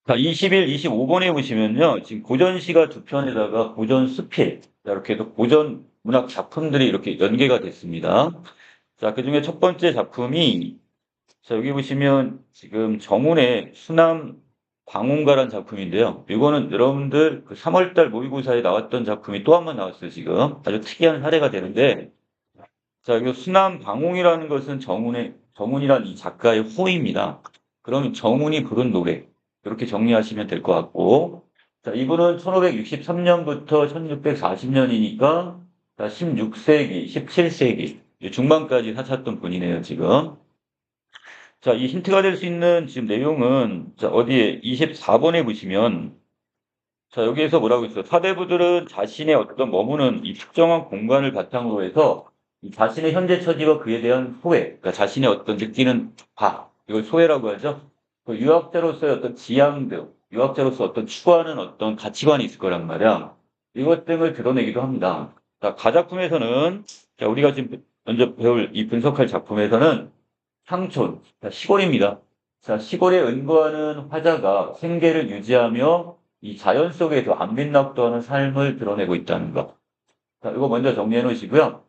자, 21, 25번에 보시면요. 지금 고전시가 두 편에다가 고전 수필, 자, 이렇게 해서 고전 문학 작품들이 이렇게 연계가 됐습니다. 자, 그 중에 첫 번째 작품이, 자, 여기 보시면 지금 정운의 수남 방언가라는 작품인데요. 이거는 여러분들 그 3월달 모의고사에 나왔던 작품이 또 한 번 나왔어요, 지금. 아주 특이한 사례가 되는데, 자, 이 수남 방언이라는 것은 정운이란 이 작가의 호입니다. 그럼 정운이 부른 노래. 이렇게 정리하시면 될 것 같고. 자, 이분은 1563년부터 1640년이니까 16세기, 17세기 중반까지 사셨던 분이네요, 지금. 자, 이 힌트가 될 수 있는 지금 내용은 자, 어디에 24번에 보시면 자, 여기에서 뭐라고 있어요? 사대부들은 자신의 어떤 머무는 이 특정한 공간을 바탕으로 해서 이 자신의 현재 처지와 그에 대한 소외, 그러니까 자신의 어떤 느끼는 바, 이걸 소외라고 하죠. 그 유학자로서의 어떤 지향 등, 유학자로서 어떤 추구하는 어떤 가치관이 있을 거란 말이야. 이것 등을 드러내기도 합니다. 자, 가작품에서는, 자, 우리가 지금 먼저 배울 이 분석할 작품에서는 상촌, 자, 시골입니다. 자, 시골에 은거하는 화자가 생계를 유지하며 이 자연 속에서 안 빛납도하는 삶을 드러내고 있다는 거. 자, 이거 먼저 정리해 놓으시고요.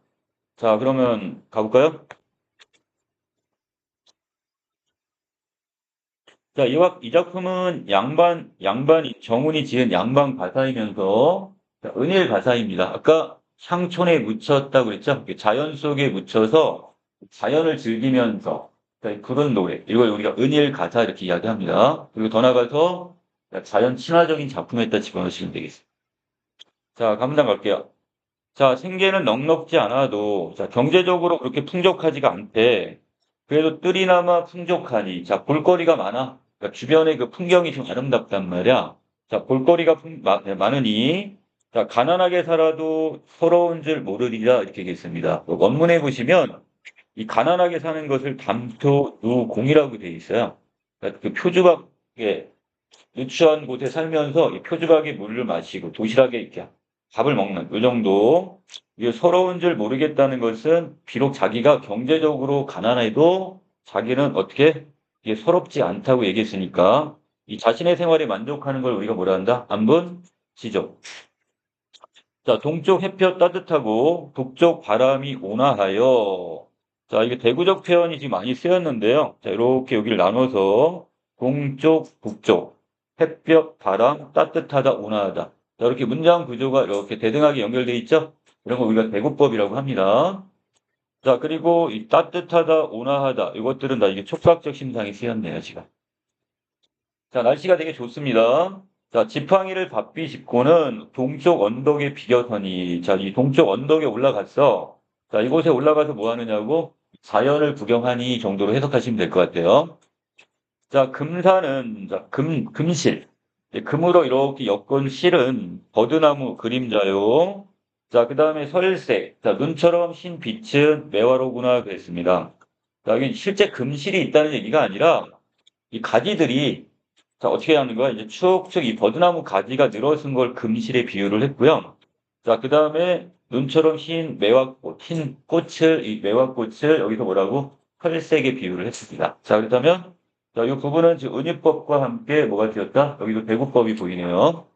자, 그러면 가볼까요? 자, 이 작품은 정운이 지은 양반 가사이면서 자, 은일 가사입니다. 아까 향촌에 묻혔다고 그랬죠? 자연 속에 묻혀서 자연을 즐기면서 자, 부른 노래. 이걸 우리가 은일 가사 이렇게 이야기합니다. 그리고 더 나아가서 자, 자연 친화적인 작품에다 집어넣으시면 되겠습니다. 자, 감당 갈게요. 자, 생계는 넉넉지 않아도, 자, 경제적으로 그렇게 풍족하지가 않대. 그래도 뜰이나마 풍족하니, 자, 볼거리가 많아. 그러니까 주변의 그 풍경이 좀 아름답단 말이야. 자, 볼거리가 많으니, 자, 가난하게 살아도 서러운 줄 모르리라, 이렇게 얘기했습니다. 그 원문에 보시면, 이 가난하게 사는 것을 담토누공이라고 되어 있어요. 그러니까 그 표주박에 누추한 곳에 살면서 이 표주박에 물을 마시고 도시락에 이렇게 밥을 먹는 이 정도. 이게 서러운 줄 모르겠다는 것은 비록 자기가 경제적으로 가난해도 자기는 어떻게 이게 서럽지 않다고 얘기했으니까 이 자신의 생활에 만족하는 걸 우리가 뭐라 한다? 안분 지적. 자, 동쪽 햇볕 따뜻하고 북쪽 바람이 온화하여. 자, 이게 대구적 표현이 지금 많이 쓰였는데요. 자, 이렇게 여기를 나눠서 동쪽, 북쪽, 햇볕, 바람, 따뜻하다, 온화하다. 자, 이렇게 문장 구조가 이렇게 대등하게 연결되어 있죠? 이런 거 우리가 대구법이라고 합니다. 자, 그리고 이 따뜻하다, 온화하다. 이것들은 다 이게 촉각적 심상이 쓰였네요, 지금. 자, 날씨가 되게 좋습니다. 자, 지팡이를 바삐 짚고는 동쪽 언덕에 비겨서니, 자, 이 동쪽 언덕에 올라갔어. 자, 이곳에 올라가서 뭐 하느냐고? 자연을 구경하니 정도로 해석하시면 될 것 같아요. 자, 금산은, 자, 금실. 예, 금으로 이렇게 엮은 실은 버드나무 그림자요. 자, 그 다음에 설색. 자, 눈처럼 흰 빛은 매화로구나 그랬습니다. 자, 여기 실제 금실이 있다는 얘기가 아니라 이 가지들이 자, 어떻게 하는 거야? 이제 쭉쭉 이 버드나무 가지가 늘어선 걸 금실에 비유를 했고요. 자, 그 다음에 눈처럼 흰 매화꽃, 흰 꽃을, 이 매화꽃을 여기서 뭐라고? 혈색에 비유를 했습니다. 자, 그렇다면, 자, 이 부분은 지금 은유법과 함께 뭐가 되었다? 여기도 대구법이 보이네요.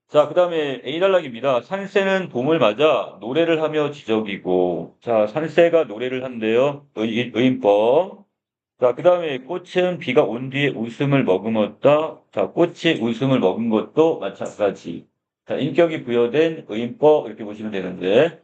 자, 그 다음에 A단락입니다. 산새는 봄을 맞아 노래를 하며 지저귀고, 자, 산새가 노래를 한대요. 의인법. 자, 그 다음에 꽃은 비가 온 뒤에 웃음을 머금었다. 자, 꽃이 웃음을 머금 것도 마찬가지. 자, 인격이 부여된 의인법 이렇게 보시면 되는데.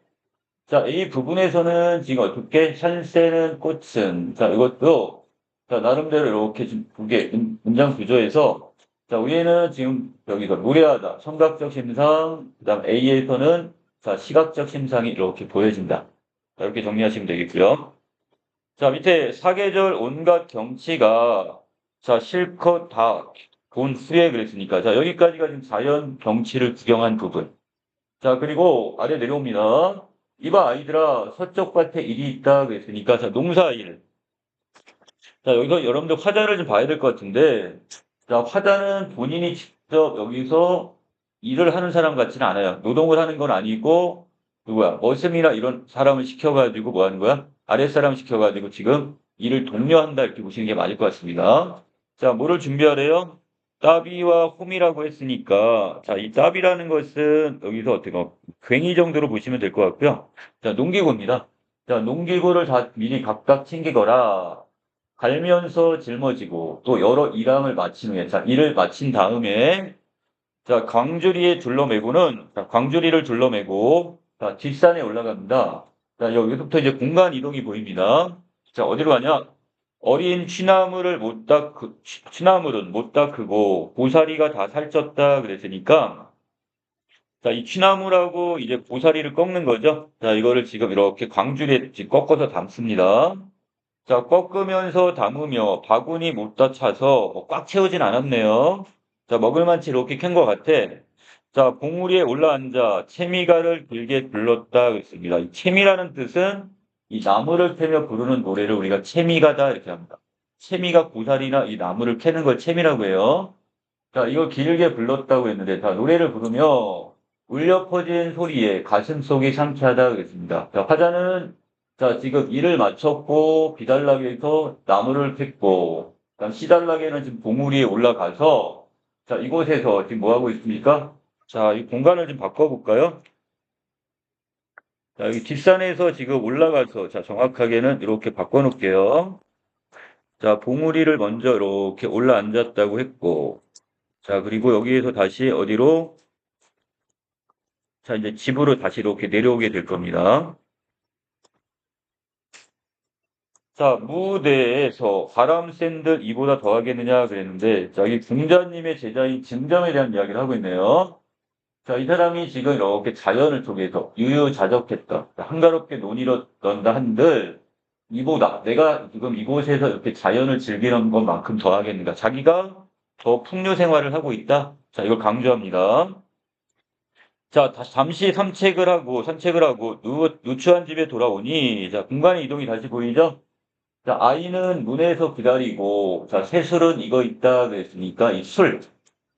자, 이 부분에서는 지금 어떻게 산새는 꽃은 자, 이것도 자, 나름대로 이렇게 좀 두 개 문장 구조에서 자, 위에는 지금 여기서 노래하다, 청각적 심상, 그다음 A에서는 자, 시각적 심상이 이렇게 보여진다. 자, 이렇게 정리하시면 되겠고요. 자, 밑에 사계절 온갖 경치가 자, 실컷 다 본 후에 그랬으니까 자, 여기까지가 지금 자연 경치를 구경한 부분. 자, 그리고 아래 내려옵니다. 이봐 아이들아 서쪽 밭에 일이 있다 그랬으니까 자, 농사일. 자, 여기서 여러분들 화자를 좀 봐야 될 것 같은데 자, 화자는 본인이 직접 여기서 일을 하는 사람 같지는 않아요. 노동을 하는 건 아니고 누구야? 머슴이나 이런 사람을 시켜가지고 뭐 하는 거야? 아랫사람 시켜가지고 지금 일을 독려한다 이렇게 보시는 게 맞을 것 같습니다. 자, 뭐를 준비하래요? 따비와 홈이라고 했으니까, 자, 이 따비라는 것은 여기서 어떻게, 괭이 정도로 보시면 될 것 같고요. 자, 농기구입니다. 자, 농기구를 다 미리 각각 챙기거라. 갈면서 짊어지고, 또 여러 일항을 마친 후에, 자, 일을 마친 다음에, 자, 광주리에 둘러매고는, 자, 광주리를 둘러매고, 자, 뒷산에 올라갑니다. 자, 여기서부터 이제 공간 이동이 보입니다. 자, 어디로 가냐? 어린 취나물을 못 닦, 취나물은 못 닦고, 고사리가 다 살쪘다 그랬으니까, 자, 이 취나물하고 이제 고사리를 꺾는 거죠. 자, 이거를 지금 이렇게 광주리에 꺾어서 담습니다. 자, 꺾으면서 담으며 바구니 못다 차서 꽉 채우진 않았네요. 자, 먹을만치 이렇게 캔 것 같아. 자, 봉우리에 올라앉아 채미가를 길게 불렀다 그랬습니다. 이 채미라는 뜻은 이 나무를 캐며 부르는 노래를 우리가 채미가다 이렇게 합니다. 채미가 고사리나 이 나무를 캐는 걸 채미라고 해요. 자, 이거 길게 불렀다고 했는데, 자, 노래를 부르며 울려 퍼진 소리에 가슴 속이 상쾌하다 그랬습니다. 자, 화자는 자, 지금 일을 마쳤고 비달락에서 나무를 캤고, 그다음 시달락에는 지금 봉우리에 올라가서 자, 이곳에서 지금 뭐 하고 있습니까? 자, 이 공간을 좀 바꿔볼까요? 자, 여기 뒷산에서 지금 올라가서 자, 정확하게는 이렇게 바꿔놓을게요. 자, 봉우리를 먼저 이렇게 올라앉았다고 했고, 자, 그리고 여기에서 다시 어디로? 자, 이제 집으로 다시 이렇게 내려오게 될 겁니다. 자, 무대에서 바람 샌들 이보다 더하겠느냐 그랬는데, 자, 이 궁자님의 제자인 증정에 대한 이야기를 하고 있네요. 자, 이 사람이 지금 이렇게 자연을 통해서 유유자적했다. 한가롭게 논이었던다 한들, 이보다 내가 지금 이곳에서 이렇게 자연을 즐기는 것만큼 더하겠는가. 자기가 더 풍류 생활을 하고 있다. 자, 이걸 강조합니다. 자, 다시 잠시 산책을 하고, 누추한 집에 돌아오니, 자, 공간의 이동이 다시 보이죠? 자, 아이는 문에서 기다리고, 자, 새술은 이거 있다 그랬으니까, 이 술.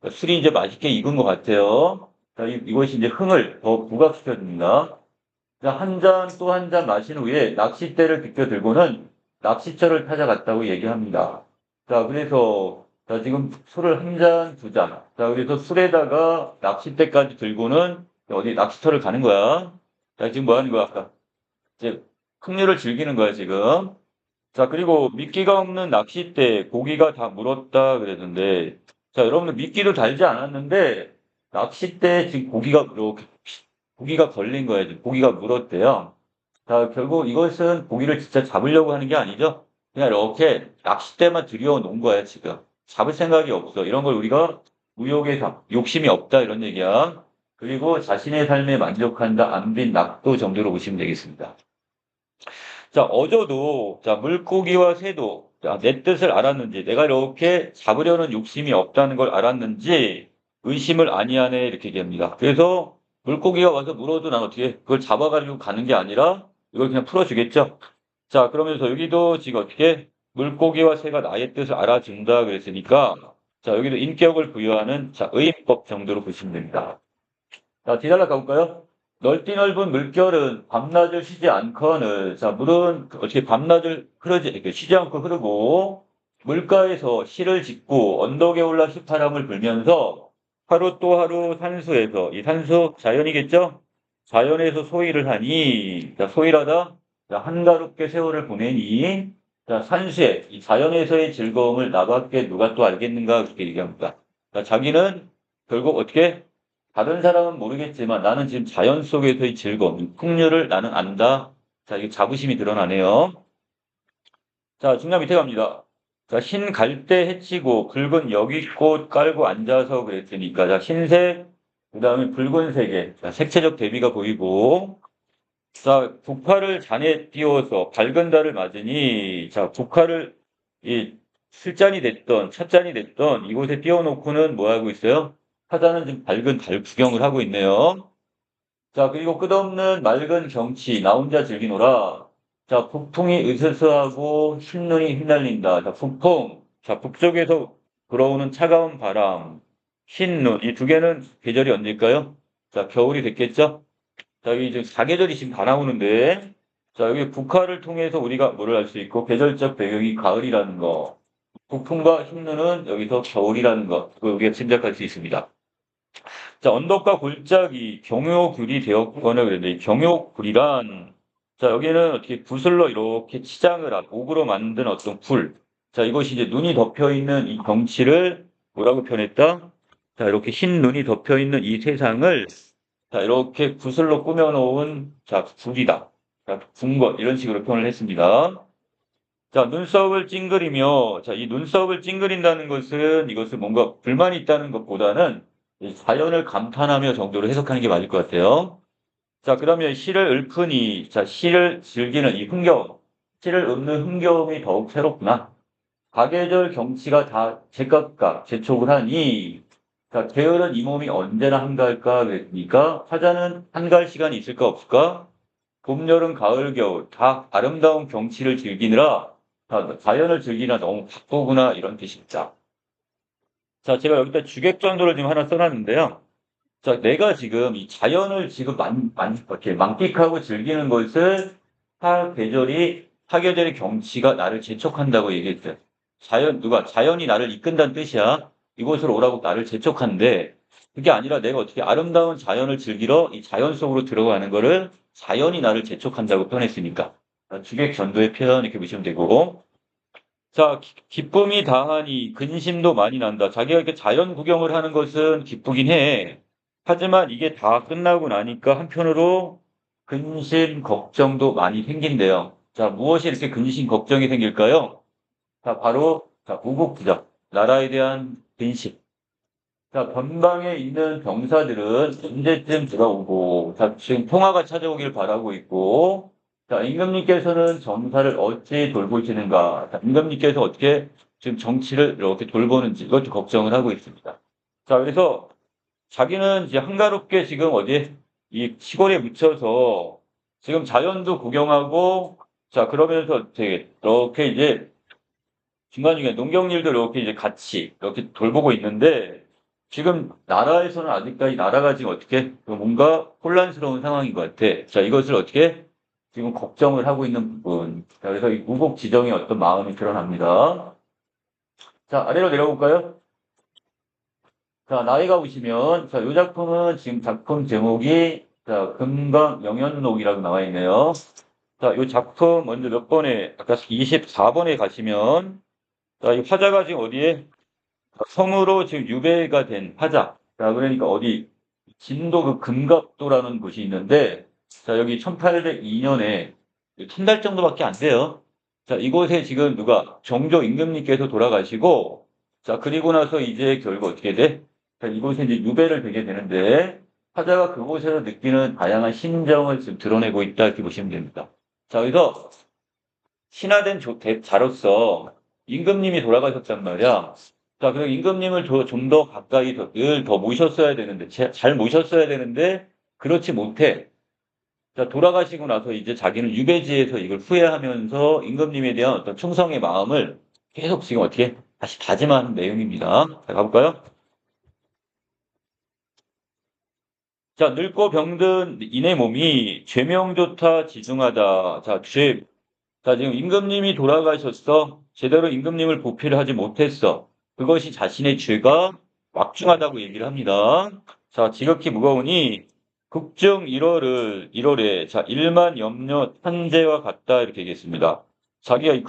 술이 이제 맛있게 익은 것 같아요. 자, 이것이 이제 흥을 더 부각시켜줍니다. 자, 한 잔 또 한 잔 마신 후에 낚싯대를 비껴 들고는 낚시처를 찾아갔다고 얘기합니다. 자, 그래서, 자, 지금 술을 한 잔, 두 잔. 자, 그래서 술에다가 낚싯대까지 들고는 어디 낚시터를 가는 거야. 자, 지금 뭐 하는 거야, 아까? 이제 풍류를 즐기는 거야, 지금. 자, 그리고 미끼가 없는 낚싯대, 고기가 다 물었다 그랬는데, 자, 여러분들 미끼도 달지 않았는데, 낚싯대에 지금 고기가 이렇게, 고기가 걸린 거예요. 지금 고기가 물었대요. 자, 결국 이것은 고기를 진짜 잡으려고 하는 게 아니죠. 그냥 이렇게 낚싯대만 들여 놓은 거야, 지금. 잡을 생각이 없어. 이런 걸 우리가 무욕의 삶, 욕심이 없다, 이런 얘기야. 그리고 자신의 삶에 만족한다, 안빈 낙도 정도로 보시면 되겠습니다. 자, 어조도, 자, 물고기와 새도, 자, 내 뜻을 알았는지, 내가 이렇게 잡으려는 욕심이 없다는 걸 알았는지, 의심을 아니하네, 이렇게 얘기합니다. 그래서, 물고기가 와서 물어도 난 어떻게, 그걸 잡아가지고 가는 게 아니라, 이걸 그냥 풀어주겠죠? 자, 그러면서 여기도 지금 어떻게, 물고기와 새가 나의 뜻을 알아준다, 그랬으니까, 자, 여기도 인격을 부여하는, 자, 의인법 정도로 보시면 됩니다. 자, 뒤달라 가볼까요? 넓디 넓은 물결은 밤낮을 쉬지 않거늘. 자, 물은 어떻게 밤낮을 이렇게 쉬지 않고 흐르고, 물가에서 실을 짓고 언덕에 올라 휘파람을 불면서 하루 또 하루 산수에서, 이 산수 자연이겠죠? 자연에서 소일을 하니, 자, 소일하다, 자, 한가롭게 세월을 보내니, 자, 산수에, 이 자연에서의 즐거움을 나밖에 누가 또 알겠는가, 그렇게 얘기합니다. 자, 자기는 결국 어떻게 다른 사람은 모르겠지만 나는 지금 자연 속에서의 즐거움, 이 풍류를 나는 안다. 자, 이게 자부심이 드러나네요. 자, 중간 밑에 갑니다. 자, 흰 갈대 해치고 붉은 여기꽃 깔고 앉아서 그랬으니까, 자, 흰색, 그 다음에 붉은색의, 자, 색채적 대비가 보이고, 자, 국화를 잔에 띄워서 밝은 달을 맞으니, 자, 국화를 이 술잔이 됐던, 찻잔이 됐던 이곳에 띄워놓고는 뭐 하고 있어요? 화자는 지금 밝은 달 구경을 하고 있네요. 자, 그리고 끝없는 맑은 경치, 나 혼자 즐기노라. 자, 북풍이 으스스하고 흰눈이 휘날린다. 자, 북풍. 자, 북쪽에서 불어오는 차가운 바람, 흰눈. 이 두 개는 계절이 언제일까요? 자, 겨울이 됐겠죠? 자, 여기 지금 사계절이 지금 다 나오는데, 자, 여기 국화를 통해서 우리가 뭐를 알 수 있고, 계절적 배경이 가을이라는 거. 북풍과 흰눈은 여기서 겨울이라는 것, 그걸 우리가 짐작할 수 있습니다. 자, 언덕과 골짜기, 경요굴이 되었거나 그랬는데, 이 경요굴이란, 자, 여기는 어떻게 구슬로 이렇게 치장을 하고, 옥으로 만든 어떤 굴. 자, 이것이 이제 눈이 덮여 있는 이 경치를 뭐라고 표현했다? 자, 이렇게 흰 눈이 덮여 있는 이 세상을, 자, 이렇게 구슬로 꾸며놓은, 자, 굴이다. 자, 궁궐, 이런 식으로 표현을 했습니다. 자, 눈썹을 찡그리며, 자, 이 눈썹을 찡그린다는 것은 이것을 뭔가 불만이 있다는 것보다는 이 자연을 감탄하며 정도로 해석하는 게 맞을 것 같아요. 자, 그러면 시를 읊으니, 자, 시를 즐기는 이 흥겨움, 시를 읊는 흥겨움이 더욱 새롭구나. 사계절 경치가 다 제깍각 재촉을 하니, 자, 게으른 이 몸이 언제나 한가할까? 그러니까 화자는 한가할 시간이 있을까 없을까? 봄, 여름, 가을, 겨울 다 아름다운 경치를 즐기느라 다 자연을 즐기느라 너무 바쁘구나 이런 뜻입니다. 자, 제가 여기다 주객전도를 지금 하나 써놨는데요. 자, 내가 지금 이 자연을 지금 이렇게 만끽하고 즐기는 것을 사계절의 경치가 나를 재촉한다고 얘기했어요. 자연이 나를 이끈다는 뜻이야. 이곳으로 오라고 나를 재촉한데, 그게 아니라 내가 어떻게 아름다운 자연을 즐기러 이 자연 속으로 들어가는 거를 자연이 나를 재촉한다고 표현했으니까. 주객전도의 표현 이렇게 보시면 되고, 자, 기쁨이 다하니 근심도 많이 난다. 자기가 이렇게 자연 구경을 하는 것은 기쁘긴 해. 하지만 이게 다 끝나고 나니까 한편으로 근심, 걱정도 많이 생긴대요. 자, 무엇이 이렇게 근심, 걱정이 생길까요? 자, 바로, 자, 우국부정. 나라에 대한 근심. 자, 변방에 있는 병사들은 언제쯤 돌아오고, 자, 지금 평화가 찾아오길 바라고 있고, 자, 임금님께서는 정사를 어찌 돌보시는가? 자, 임금님께서 어떻게 지금 정치를 이렇게 돌보는지 이것도 걱정을 하고 있습니다. 자, 그래서 자기는 이제 한가롭게 지금 어디 이 시골에 묻혀서 지금 자연도 구경하고, 자, 그러면서 되게 이렇게 이제 중간중간에 농경일도 이렇게 이제 같이 이렇게 돌보고 있는데 지금 나라에서는 아직까지 나라가 지금 어떻게 뭔가 혼란스러운 상황인 것 같아. 자, 이것을 어떻게 지금 걱정을 하고 있는 부분. 자, 그래서 이 우곡지정의 어떤 마음이 드러납니다. 자, 아래로 내려볼까요? 자, 나이가 보시면, 자, 이 작품은 지금 작품 제목이, 자, 금강영연록이라고 나와 있네요. 자, 이 작품 먼저 몇 번에, 아까 24번에 가시면, 자, 이 화자가 지금 어디에? 성으로 지금 유배가 된 화자. 자, 그러니까 어디, 진도 그 금갑도라는 곳이 있는데, 자, 여기 1802년에 1000달 정도밖에 안 돼요. 자, 이곳에 지금 누가, 정조 임금님께서 돌아가시고, 자, 그리고 나서 이제 결국 어떻게 돼? 자, 이곳에 이제 유배를 되게 되는데, 화자가 그곳에서 느끼는 다양한 심정을 지금 드러내고 있다, 이렇게 보시면 됩니다. 자, 그래서 신하된 자로서 임금님이 돌아가셨단 말이야. 자, 그럼 임금님을 좀 더 가까이 늘 더 모셨어야 되는데, 잘 모셨어야 되는데, 그렇지 못해. 자, 돌아가시고 나서 이제 자기는 유배지에서 이걸 후회하면서 임금님에 대한 어떤 충성의 마음을 계속 지금 어떻게 다시 다짐하는 내용입니다. 자, 가볼까요? 자, 늙고 병든 이내 몸이 죄명조차 지중하다. 자, 지금 임금님이 돌아가셨어. 제대로 임금님을 보필을 하지 못했어. 그것이 자신의 죄가 막중하다고 얘기를 합니다. 자, 지극히 무거우니 극중 1월에 자, 일만 염려 탄재와 같다 이렇게 얘기했습니다. 자기가 이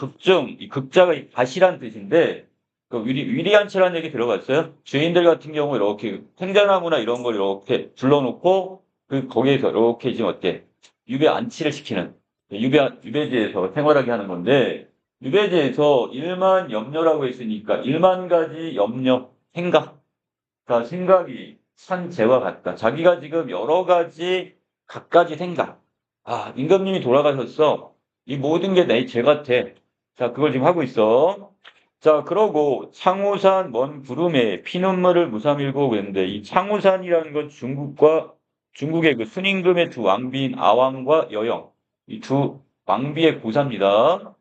극자가 이 가시란 뜻인데 그 위리안치라는 얘기 들어봤어요? 죄인들 같은 경우 이렇게 생자나무나 이런 걸 이렇게 둘러놓고 그 거기에서 이렇게 지금 어때? 유배 안치를 시키는 유배지에서 생활하게 하는 건데, 유배지에서 일만 염려라고 했으니까, 일만 가지 염려, 생각. 그러니까 생각이 산재와 같다. 자기가 지금 여러 가지, 갖가지 생각. 아, 임금님이 돌아가셨어. 이 모든 게 내 죄 같아. 자, 그걸 지금 하고 있어. 자, 그러고 창호산 먼 구름에 피눈물을 무사밀고 그랬는데, 이 창호산이라는 건 중국의 그 순임금의 두 왕비인 아왕과 여영. 이 두 왕비의 고사입니다.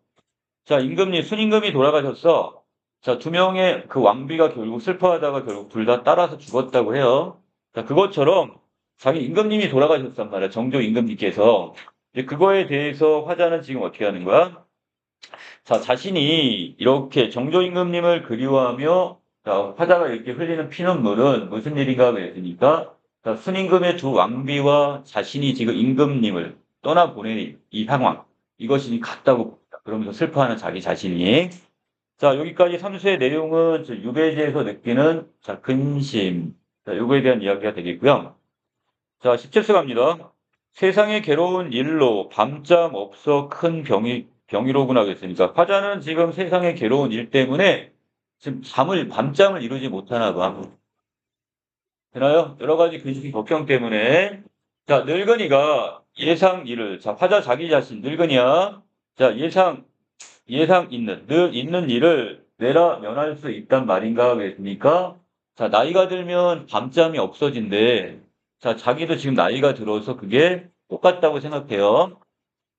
자, 순임금이 돌아가셨어. 자, 두 명의 그 왕비가 결국 슬퍼하다가 결국 둘 다 따라서 죽었다고 해요. 자, 그것처럼 자기 임금님이 돌아가셨단 말이야. 정조 임금님께서. 이제 그거에 대해서 화자는 지금 어떻게 하는 거야? 자, 자신이 이렇게 정조임금님을 그리워하며 자, 화자가 이렇게 흘리는 피눈물은 무슨 일인가 그랬으니까 자, 순임금의 두 왕비와 자신이 지금 임금님을 떠나보낸 이 상황 이것이 같다고 봅니다. 그러면서 슬퍼하는 자기 자신이 자, 여기까지 삼수의 내용은 저 유배지에서 느끼는 자, 근심 자, 요거에 대한 이야기가 되겠고요. 자, 17수 갑니다. 세상에 괴로운 일로 밤잠 없어 큰 병이로구나 그랬으니까 화자는 지금 세상에 괴로운 일 때문에 지금 밤잠을 이루지 못하나 봐. 되나요? 여러 가지 근심 걱정 때문에 자, 늙은이가 예상 일을 자, 화자 자기 자신 늙은이야. 자, 예상 있는 늘 있는 일을 내라 면할 수 있단 말인가 그랬으니까 자, 나이가 들면 밤잠이 없어진대. 자, 자기도 지금 나이가 들어서 그게 똑같다고 생각해요.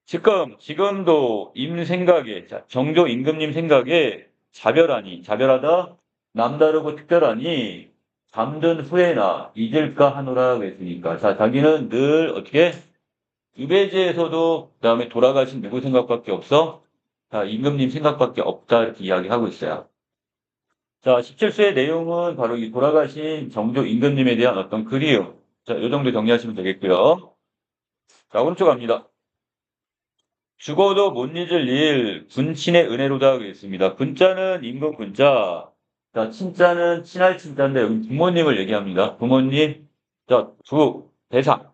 지금도 임 생각에, 자, 정조 임금님 생각에 자별하다, 남다르고 특별하니, 잠든 후에나 잊을까 하노라 그랬으니까. 자, 자기는 늘 어떻게, 유배지에서도, 그 다음에 돌아가신 누구 생각밖에 없어? 자, 임금님 생각밖에 없다, 이렇게 이야기하고 있어요. 자, 17수의 내용은 바로 이 돌아가신 정조 임금님에 대한 어떤 그리움. 자, 요 정도 정리하시면 되겠고요. 자, 오른쪽 갑니다. 죽어도 못 잊을 일, 군친의 은혜로다 그랬습니다. 군자는 임금 군자, 자, 친자는 친할 친자인데 여기 부모님을 얘기합니다. 부모님, 자, 대상.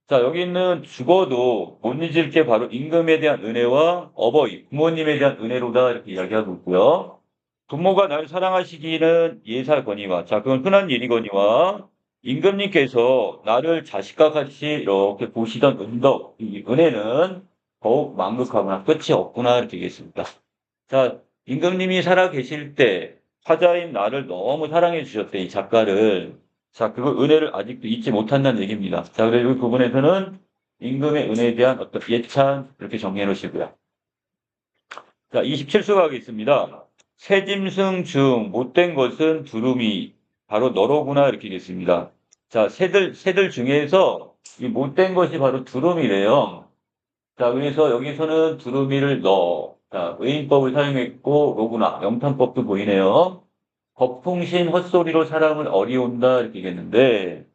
자, 여기 있는 죽어도 못 잊을 게 바로 임금에 대한 은혜와 어버이, 부모님에 대한 은혜로다 이렇게 이야기하고 있고요. 부모가 날 사랑하시기는 예사거니와, 자, 그건 흔한 일이거니와, 임금님께서 나를 자식과 같이 이렇게 보시던 이 은혜는 더욱 만극하거나 끝이 없구나 이렇게 얘기했습니다. 자, 임금님이 살아 계실 때 화자인 나를 너무 사랑해 주셨대, 이 작가를. 자, 그 은혜를 아직도 잊지 못한다는 얘기입니다. 자, 그래서 이 부분에서는 임금의 은혜에 대한 어떤 예찬 이렇게 정리해 놓으시고요. 자, 27수 가겠습니다. 새짐승 중 못된 것은 두루미, 바로 너로구나 이렇게 얘기했습니다. 자, 새들 중에서 이 못된 것이 바로 두루미래요. 자, 그래서 여기서는 두루미를 넣어. 자, 의인법을 사용했고, 로구나, 영탄법도 보이네요. 거풍신 헛소리로 사람을 어리운다, 이렇게 얘기했는데,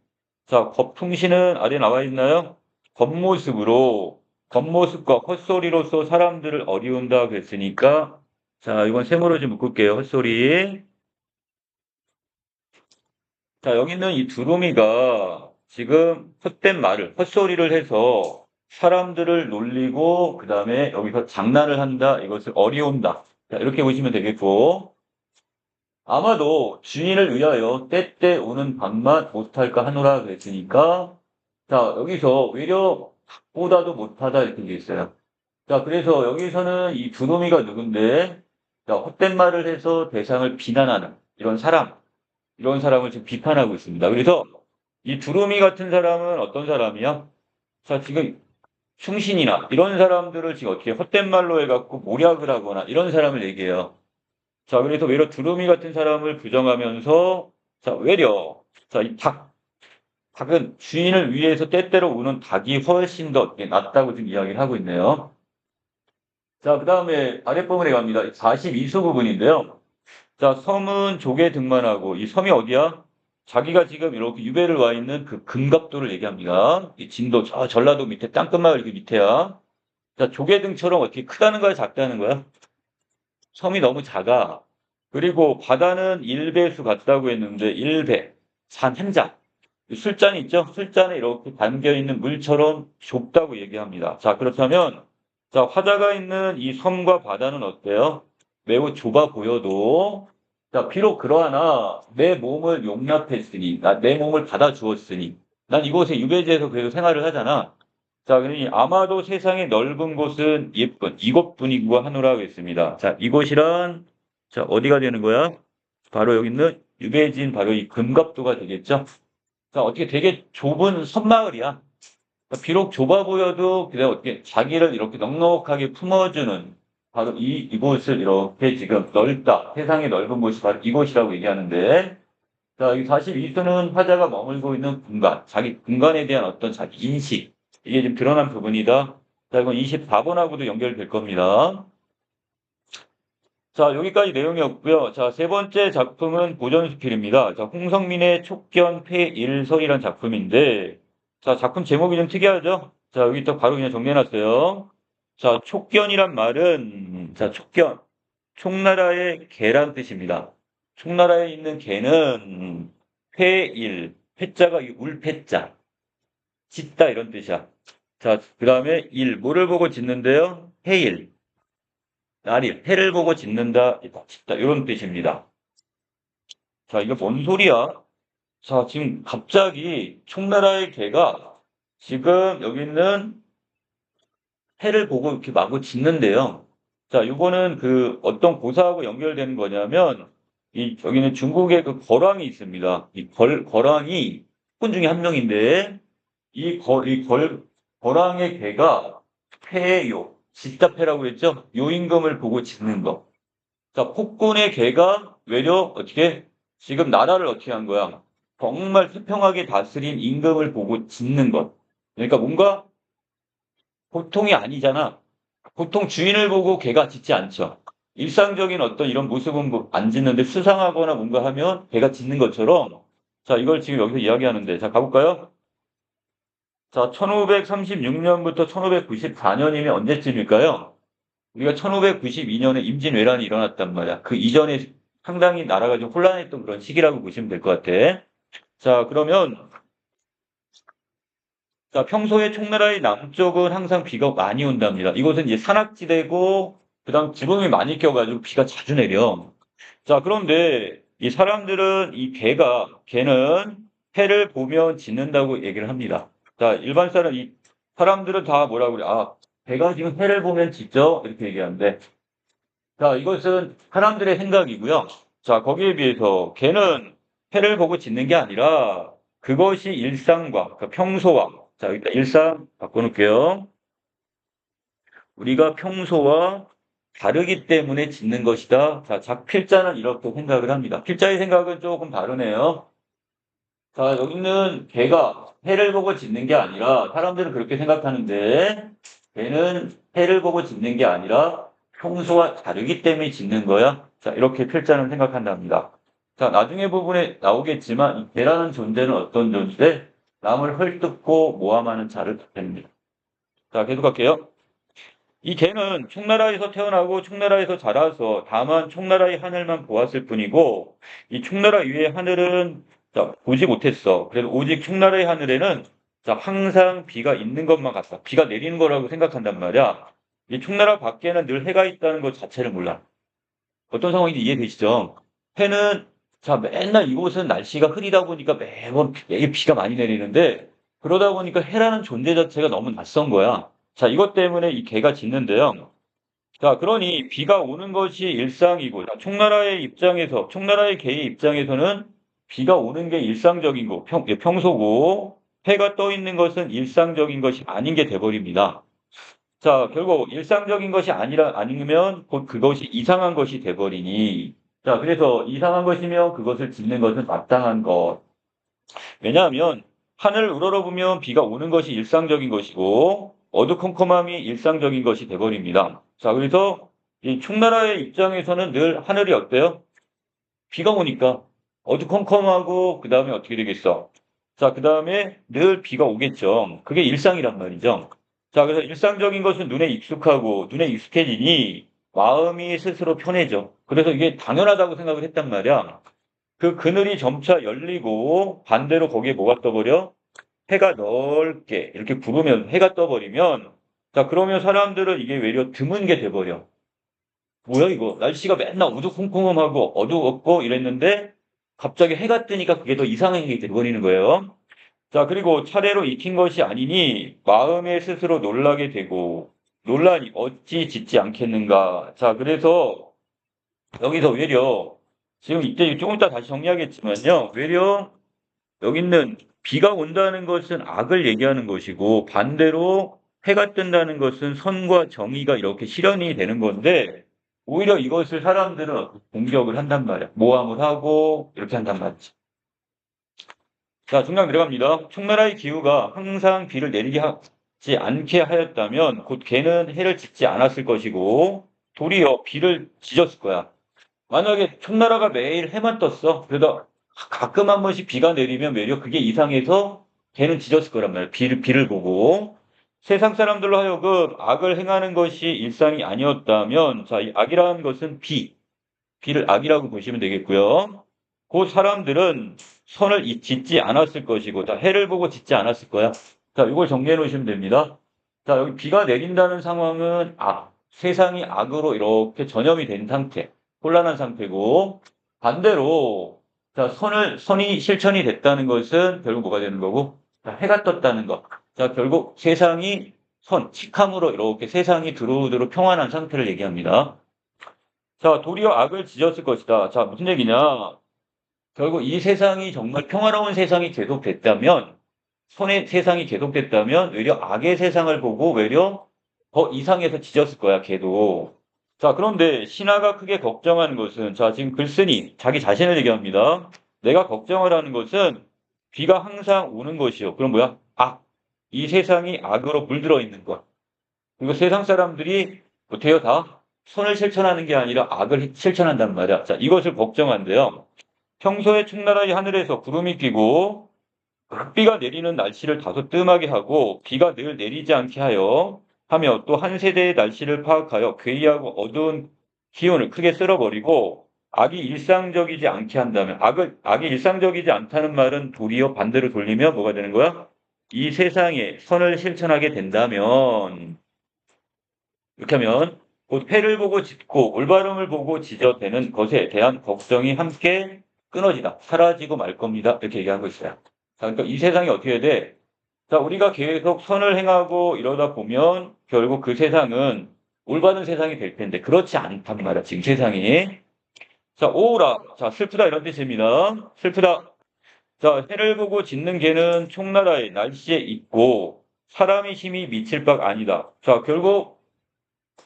자, 거풍신은 아래 나와 있나요? 겉모습과 헛소리로서 사람들을 어리운다, 그랬으니까, 자, 이건 세모로 좀 묶을게요, 헛소리. 자, 여기 있는 이 두루미가 지금 헛된 말을, 헛소리를 해서 사람들을 놀리고, 그 다음에 여기서 장난을 한다. 이것을 어리운다. 자, 이렇게 보시면 되겠고, 아마도 주인을 위하여 때때 오는 밥맛 못할까 하노라 그랬으니까, 자, 여기서 오히려 닭보다도 못하다 이렇게 되어 있어요. 자, 그래서 여기서는 이 두루미가 누군데, 자, 헛된 말을 해서 대상을 비난하는 이런 사람을 지금 비판하고 있습니다. 그래서 이 두루미 같은 사람은 어떤 사람이야? 자, 지금 충신이나 이런 사람들을 지금 어떻게 헛된 말로 해갖고 모략을 하거나 이런 사람을 얘기해요. 자, 그래서 외려 두루미 같은 사람을 부정하면서 자, 외려 자, 닭은 주인을 위해서 때때로 우는 닭이 훨씬 더 낫다고 지금 이야기를 하고 있네요. 자, 그 다음에 아랫부분에 갑니다. 42수 부분인데요. 자, 섬은 조개 등만하고, 이 섬이 어디야? 자기가 지금 이렇게 유배를 와 있는 그 금갑도를 얘기합니다. 이 진도, 저 전라도 밑에 땅끝마을 이렇게 밑에야. 자, 조개 등처럼 어떻게 크다는 거야, 작다는 거야? 섬이 너무 작아. 그리고 바다는 일배수 같다고 했는데, 잔 한 잔. 술잔 있죠? 술잔에 이렇게 담겨 있는 물처럼 좁다고 얘기합니다. 자, 그렇다면, 자, 화자가 있는 이 섬과 바다는 어때요? 매우 좁아 보여도, 자, 비록 그러하나 내 몸을 용납했으니, 내 몸을 받아주었으니, 난 이곳에 유배지에서 그래도 생활을 하잖아. 자, 그러니 아마도 세상의 넓은 곳은 예쁜 이곳뿐이고 하노라고 했습니다. 자, 이곳이란, 자, 어디가 되는 거야? 바로 여기 있는 유배지인 바로 이 금갑도가 되겠죠? 자, 어떻게 되게 좁은 섬마을이야. 그러니까 비록 좁아 보여도 그냥 어떻게 자기를 이렇게 넉넉하게 품어주는 바로 이곳을 이렇게 지금 넓다. 세상의 넓은 곳이 바로 이곳이라고 얘기하는데, 자, 이 42수는 화자가 머물고 있는 공간, 자기 공간에 대한 어떤 자기 인식, 이게 지금 드러난 부분이다. 자, 이건 24번하고도 연결될 겁니다. 자, 여기까지 내용이었고요. 자, 세 번째 작품은 고전수필입니다. 자, 홍성민의 촉견 폐일설이란 작품인데, 자, 작품 제목이 좀 특이하죠? 자, 여기 또 바로 그냥 정리해놨어요. 자, 촉견이란 말은, 자, 촉견. 총나라의 개란 뜻입니다. 총나라에 있는 개는 폐일, 패자가 이 울패자, 짓다 이런 뜻이야. 자, 그 다음에 일, 뭐를 보고 짓는데요? 해일, 날일, 해를 보고 짓는다, 짓다 이런 뜻입니다. 자, 이거 뭔 소리야? 자, 지금 갑자기 총나라의 개가 지금 여기 있는 해를 보고 이렇게 마구 짓는데요. 자, 요거는 그 어떤 고사하고 연결되는 거냐면, 여기는 중국에 그 거랑이 있습니다. 거랑이 군 중에 한 명인데, 거랑의 개가 폐요, 짓다패라고 했죠? 요 임금을 보고 짓는 거. 자, 폭군의 개가 외려 어떻게, 지금 나라를 어떻게 한 거야? 정말 태평하게 다스린 임금을 보고 짓는 것. 그러니까 뭔가 보통이 아니잖아. 보통 주인을 보고 개가 짖지 않죠. 일상적인 어떤 이런 모습은 뭐안 짖는데 수상하거나 뭔가 하면 개가 짖는 것처럼 자, 이걸 지금 여기서 이야기하는데 자, 가볼까요? 자, 1536년부터 1594년이면 언제쯤일까요? 우리가 1592년에 임진왜란이 일어났단 말이야. 그 이전에 상당히 나라가 좀 혼란했던 그런 시기라고 보시면 될 것 같아. 자, 그러면 자, 평소에 총나라의 남쪽은 항상 비가 많이 온답니다. 이곳은 이제 산악지대고, 그다음 지붕이 많이 껴가지고 비가 자주 내려. 자, 그런데 이 사람들은 개는 해를 보면 짖는다고 얘기를 합니다. 자, 이 사람들은 다 뭐라고 그래? 아, 개가 지금 해를 보면 짖죠? 이렇게 얘기하는데. 자, 이것은 사람들의 생각이고요. 자, 거기에 비해서 개는 해를 보고 짖는 게 아니라 그것이 일상과, 그러니까 평소와, 자, 일단 일상 바꿔놓을게요. 우리가 평소와 다르기 때문에 짖는 것이다. 자, 필자는 이렇게 생각을 합니다. 필자의 생각은 조금 다르네요. 자, 여기는 개가 해를 보고 짖는 게 아니라 사람들은 그렇게 생각하는데 개는 해를 보고 짖는 게 아니라 평소와 다르기 때문에 짖는 거야. 자, 이렇게 필자는 생각한답니다. 자, 나중에 부분에 나오겠지만 이 개라는 존재는 어떤 존재? 남을 헐뜯고 모함하는 자를 뜻합니다. 자, 계속할게요. 이 개는 총나라에서 태어나고 총나라에서 자라서 다만 총나라의 하늘만 보았을 뿐이고 이 총나라 위의 하늘은 자, 보지 못했어. 그래서 오직 총나라의 하늘에는 자, 항상 비가 있는 것만 같다. 비가 내리는 거라고 생각한단 말이야. 이 총나라 밖에는 늘 해가 있다는 것 자체를 몰라. 어떤 상황인지 이해되시죠? 해는 자, 맨날 이곳은 날씨가 흐리다 보니까 매일 비가 많이 내리는데 그러다 보니까 해라는 존재 자체가 너무 낯선 거야. 자, 이것 때문에 이 개가 짖는데요. 자, 그러니 비가 오는 것이 일상이고, 자, 총나라의 개의 입장에서는 비가 오는 게 일상적인 거, 평소고, 해가 떠 있는 것은 일상적인 것이 아닌 게 돼버립니다. 자, 결국 일상적인 것이 아니면 곧 그것이 이상한 것이 돼버리니, 자, 그래서 이상한 것이면 그것을 짓는 것은 마땅한 것. 왜냐하면 하늘을 우러러보면 비가 오는 것이 일상적인 것이고 어두컴컴함이 일상적인 것이 돼버립니다. 자, 그래서 이 총나라의 입장에서는 늘 하늘이 어때요? 비가 오니까 어두컴컴하고 그 다음에 어떻게 되겠어? 자, 그 다음에 늘 비가 오겠죠. 그게 일상이란 말이죠. 자, 그래서 일상적인 것은 눈에 익숙해지니 마음이 스스로 편해져. 그래서 이게 당연하다고 생각을 했단 말이야. 그 그늘이 점차 열리고 반대로 거기에 뭐가 떠버려? 해가 넓게 이렇게 부르면 해가 떠버리면 자, 그러면 사람들은 이게 외려 드문 게 돼버려. 뭐야 이거? 날씨가 맨날 우두컴컴하고 어두웠고 이랬는데 갑자기 해가 뜨니까 그게 더 이상한 게 돼버리는 거예요. 자, 그리고 차례로 익힌 것이 아니니 마음에 스스로 놀라게 되고 논란이 어찌 짓지 않겠는가. 자, 그래서 여기서 외려 지금 이때 조금 이따 다시 정리하겠지만요. 외려 여기 있는 비가 온다는 것은 악을 얘기하는 것이고 반대로 해가 뜬다는 것은 선과 정의가 이렇게 실현이 되는 건데 오히려 이것을 사람들은 공격을 한단 말이야. 모함을 하고 이렇게 한단 말이지. 자, 중량 들어갑니다. 총나라의 기후가 항상 비를 내리게 하지 않게 하였다면 곧 개는 해를 짓지 않았을 것이고 도리어 비를 지졌을 거야. 만약에 총나라가 매일 해만 떴어. 그러다 가끔 한 번씩 비가 내리면 외려 그게 이상해서 걔는 지졌을 거란 말이야. 비를 보고. 세상 사람들로 하여금 악을 행하는 것이 일상이 아니었다면, 자, 이 악이라는 것은 비를 악이라고 보시면 되겠고요. 그 사람들은 선을 짓지 않았을 것이고, 다 해를 보고 짓지 않았을 거야. 자, 이걸 정리해 놓으시면 됩니다. 자, 여기 비가 내린다는 상황은 세상이 악으로 이렇게 전염이 된 상태, 혼란한 상태고, 반대로, 자, 선이 실천이 됐다는 것은 결국 뭐가 되는 거고, 자, 해가 떴다는 것. 자, 결국 세상이 직함으로 이렇게 세상이 두루두루 평안한 상태를 얘기합니다. 자, 도리어 악을 지었을 것이다. 자, 무슨 얘기냐? 결국 이 세상이 정말 평화로운 세상이 계속됐다면, 선의 세상이 계속됐다면, 외려 악의 세상을 보고 외려 더 이상해서 지졌을 거야, 걔도. 자, 그런데 신하가 크게 걱정하는 것은, 자, 지금 글쓴이 자기 자신을 얘기합니다. 내가 걱정을 하는 것은 비가 항상 오는 것이요. 그럼 뭐야? 악. 이 세상이 악으로 물들어 있는 것. 그리고 세상 사람들이 어때요? 다 선을 실천하는 게 아니라 악을 실천한단 말이야. 자, 이것을 걱정한대요. 평소에 충나라의 하늘에서 구름이 끼고 흑비가 내리는 날씨를 다소 뜸하게 하고 비가 늘 내리지 않게 하며 또 한 세대의 날씨를 파악하여 괴이하고 어두운 기온을 크게 쓸어버리고 악이 일상적이지 않게 한다면 악이 일상적이지 않다는 말은 도리어 반대로 돌리면 뭐가 되는 거야? 이 세상에 선을 실천하게 된다면 이렇게 하면 곧 해를 보고 짖고 올바름을 보고 지저대는 것에 대한 걱정이 함께 끊어지다. 사라지고 말 겁니다. 이렇게 얘기하고 있어요. 자, 그러니까 이 세상이 어떻게 돼? 자, 우리가 계속 선을 행하고 이러다 보면 결국 그 세상은 올바른 세상이 될 텐데 그렇지 않단 말이야. 지금 세상이. 자, 오라. 자, 슬프다 이런 뜻입니다. 슬프다. 자, 해를 보고 짖는 개는 총나라의 날씨에 있고 사람의 힘이 미칠 바가 아니다. 자, 결국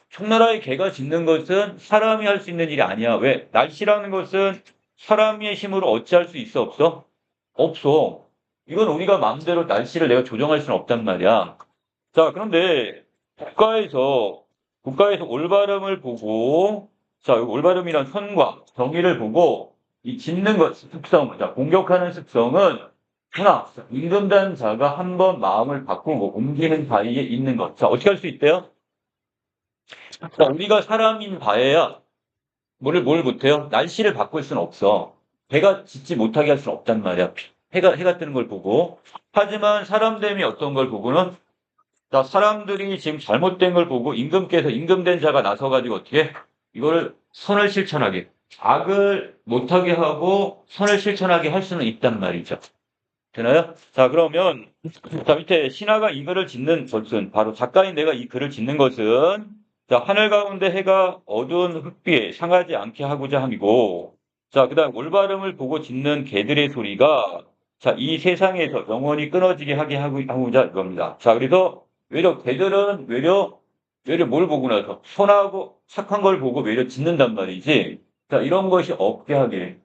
청나라의 개가 짖는 것은 사람이 할 수 있는 일이 아니야. 왜? 날씨라는 것은 사람의 힘으로 어찌할 수 있어? 없어? 없어. 이건 우리가 마음대로 날씨를 내가 조정할 수는 없단 말이야. 자, 그런데 국가에서 올바름을 보고, 자, 올바름이란 선과 정의를 보고, 이 짖는 것, 습성, 자, 공격하는 습성은 하나, 임금단 자가 한번 마음을 바꾸고 옮기는 바위에 있는 것. 자, 어떻게 할 수 있대요? 자, 우리가 사람인 바에야 뭘 못해요? 날씨를 바꿀 수는 없어. 해가 짓지 못하게 할 수는 없단 말이야. 해가 뜨는 걸 보고. 하지만 사람됨이 어떤 걸 보고는, 자, 사람들이 지금 잘못된 걸 보고 임금된 자가 나서가지고 어떻게? 이거를 선을 실천하게, 악을 못하게 하고 선을 실천하게 할 수는 있단 말이죠. 되나요? 자, 그러면, 자, 밑에 신하가 이 글을 짓는 것은, 바로 작가인 내가 이 글을 짓는 것은, 자, 하늘 가운데 해가 어두운 흙비에 상하지 않게 하고자 함이고, 자, 그 다음 올바름을 보고 짓는 개들의 소리가, 자, 이 세상에서 영원히 끊어지게 하고자 이겁니다. 자, 그래서 개들은 외려 뭘 보고 나서, 선하고 착한 걸 보고 외려 짓는단 말이지, 자, 이런 것이 없게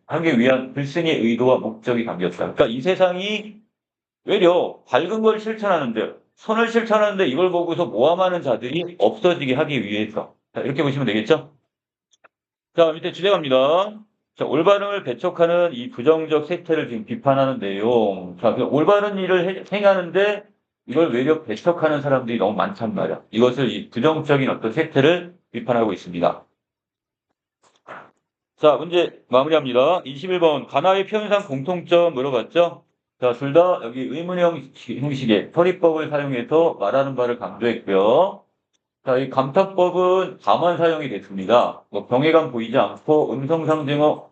하기 위한 글쓴이의 의도와 목적이 담겼다. 그러니까 이 세상이 외려 밝은 걸 실천하는데, 선을 실천하는데 이걸 보고서 모함하는 자들이 없어지게 하기 위해서. 자, 이렇게 보시면 되겠죠? 자, 밑에 주제 갑니다. 자, 올바름을 배척하는 이 부정적 세태를 지금 비판하는 내용. 자, 그 올바른 일을 행하는데 이걸 외려 배척하는 사람들이 너무 많단 말이야. 이것을 이 부정적인 어떤 세태를 비판하고 있습니다. 자, 문제 마무리합니다. 21번. 가나의 표현상 공통점 물어봤죠? 자, 둘 다 여기 의문형 형식의 서리법을 사용해서 말하는 바를 강조했고요. 자, 이 감탄법은 다만 사용이 됐습니다. 뭐 병해감 보이지 않고 음성상징어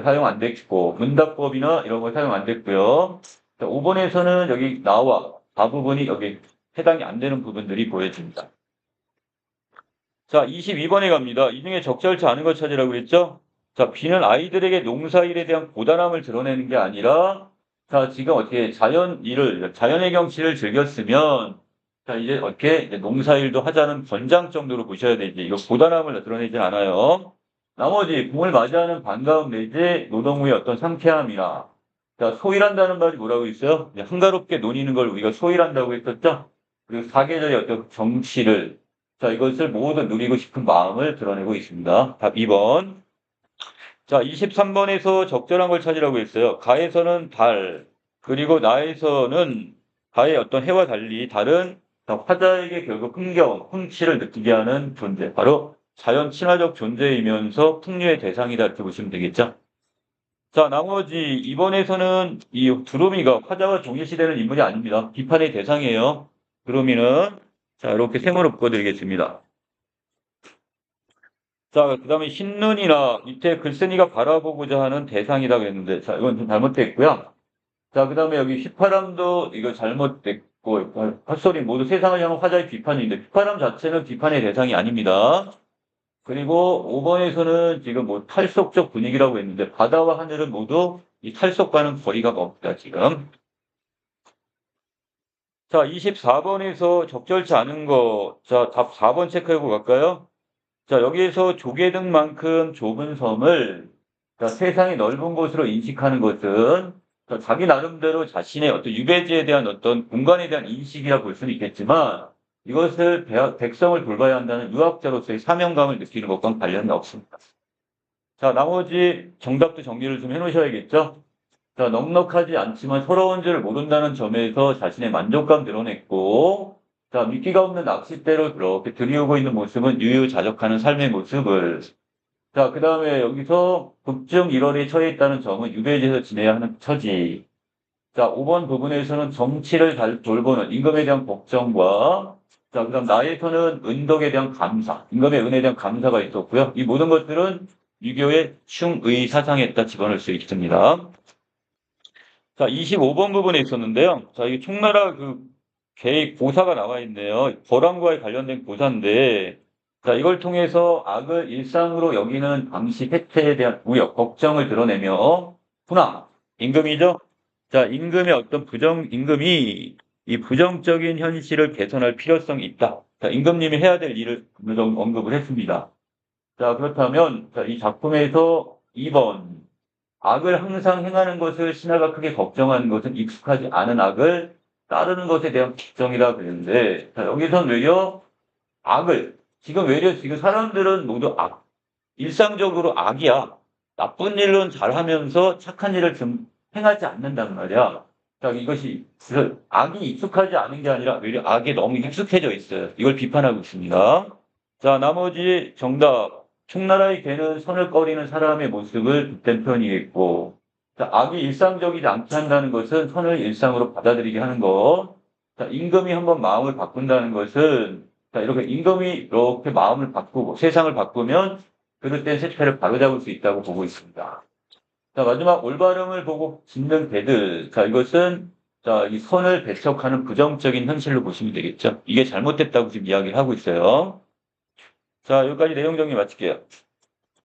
사용 안 됐고, 문답법이나 이런 거 사용 안 됐고요. 자, 5번에서는 여기 나와 다부분이 여기 해당이 안 되는 부분들이 보여집니다. 자, 22번에 갑니다. 이 중에 적절치 않은 걸 찾으라고 그랬죠? 자, B는 아이들에게 농사일에 대한 고단함을 드러내는 게 아니라, 자, 지금 어떻게 자연의 경치를 즐겼으면, 자, 이제 어떻게 농사일도 하자는 권장 정도로 보셔야 되지. 이거 고단함을 드러내지 않아요. 나머지, 봄을 맞이하는 반가움 내지 노동 후의 어떤 상쾌함이나, 자, 소일한다는 말이 뭐라고 있어요? 한가롭게 노니는 걸 우리가 소일한다고 했었죠? 그리고 사계절의 어떤 정치를, 자, 이것을 모두 누리고 싶은 마음을 드러내고 있습니다. 답 2번. 자, 23번에서 적절한 걸 찾으라고 했어요. 가에서는 달, 그리고 나에서는 가의 어떤 해와 달리 다른 화자에게 결국 흥겨움, 흥취를 느끼게 하는 존재. 바로 자연 친화적 존재이면서 풍류의 대상이다. 이렇게 보시면 되겠죠. 자, 나머지 이번에서는 이 두루미가 화자와 동일시되는 인물이 아닙니다. 비판의 대상이에요. 두루미는 자, 이렇게 세모로 묶어드리겠습니다. 자, 그 다음에 흰눈이나 밑에 글쓴이가 바라보고자 하는 대상이라고 했는데, 자, 이건 좀 잘못됐고요. 자, 그 다음에 여기 휘파람도 이거 잘못됐고, 헛소리 모두 세상을 향한 화자의 비판인데, 휘파람 자체는 비판의 대상이 아닙니다. 그리고 5번에서는 지금 뭐 탈속적 분위기라고 했는데, 바다와 하늘은 모두 이 탈속과는 거리가 없다, 지금. 자, 24번에서 적절치 않은 거, 자, 답 4번 체크하고 갈까요? 자, 여기에서 조개등만큼 좁은 섬을 자, 세상이 넓은 곳으로 인식하는 것은 자, 자기 나름대로 자신의 어떤 유배지에 대한 어떤 공간에 대한 인식이라 볼 수는 있겠지만 이것을 백성을 돌봐야 한다는 유학자로서의 사명감을 느끼는 것과는 관련이 없습니다. 자, 나머지 정답도 정리를 좀 해놓으셔야겠죠? 자, 넉넉하지 않지만 서러운 줄 모른다는 점에서 자신의 만족감 드러냈고 자, 미끼가 없는 낚싯대로 그렇게 들이우고 있는 모습은 유유자적하는 삶의 모습을. 자, 그 다음에 여기서 극중 일원에 처해 있다는 점은 유배지에서 지내야 하는 처지. 자, 5번 부분에서는 정치를 돌보는 임금에 대한 걱정과 자, 그 다음 나에서는 은덕에 대한 감사, 임금의 은혜에 대한 감사가 있었고요. 이 모든 것들은 유교의 충의 사상에 있다 집어넣을 수 있습니다. 자, 25번 부분에 있었는데요. 자, 이게 총나라 계획 고사가 나와 있네요. 거란과에 관련된 고사인데, 자, 이걸 통해서 악을 일상으로 여기는 방식 혜택에 대한 우려, 걱정을 드러내며, 훈황, 임금이죠? 자, 임금의 어떤 임금이 이 부정적인 현실을 개선할 필요성이 있다. 자, 임금님이 해야 될 일을 어느 정도 언급을 했습니다. 자, 그렇다면, 자, 이 작품에서 2번, 악을 항상 행하는 것을 신하가 크게 걱정하는 것은 익숙하지 않은 악을 따르는 것에 대한 걱정이라 그랬는데, 자, 여기선 외려 지금 외려 지금 사람들은 모두 일상적으로 악이야. 나쁜 일은 잘하면서 착한 일을 좀 행하지 않는단 말이야. 자, 이것이 악이 익숙하지 않은 게 아니라 외려 악에 너무 익숙해져 있어요. 이걸 비판하고 있습니다. 자, 나머지 정답. 총나라의 개는 선을 꺼리는 사람의 모습을 빗댄 표현이겠고, 자, 악이 일상적이지 않게 한다는 것은 선을 일상으로 받아들이게 하는 것. 자, 임금이 한번 마음을 바꾼다는 것은, 자, 이렇게 임금이 이렇게 마음을 바꾸고 세상을 바꾸면 그럴 땐 세태를 바로잡을 수 있다고 보고 있습니다. 자, 마지막 올바름을 보고 짓는 배들. 자, 이것은 자, 이 선을 배척하는 부정적인 현실로 보시면 되겠죠. 이게 잘못됐다고 지금 이야기를 하고 있어요. 자, 여기까지 내용 정리 마칠게요.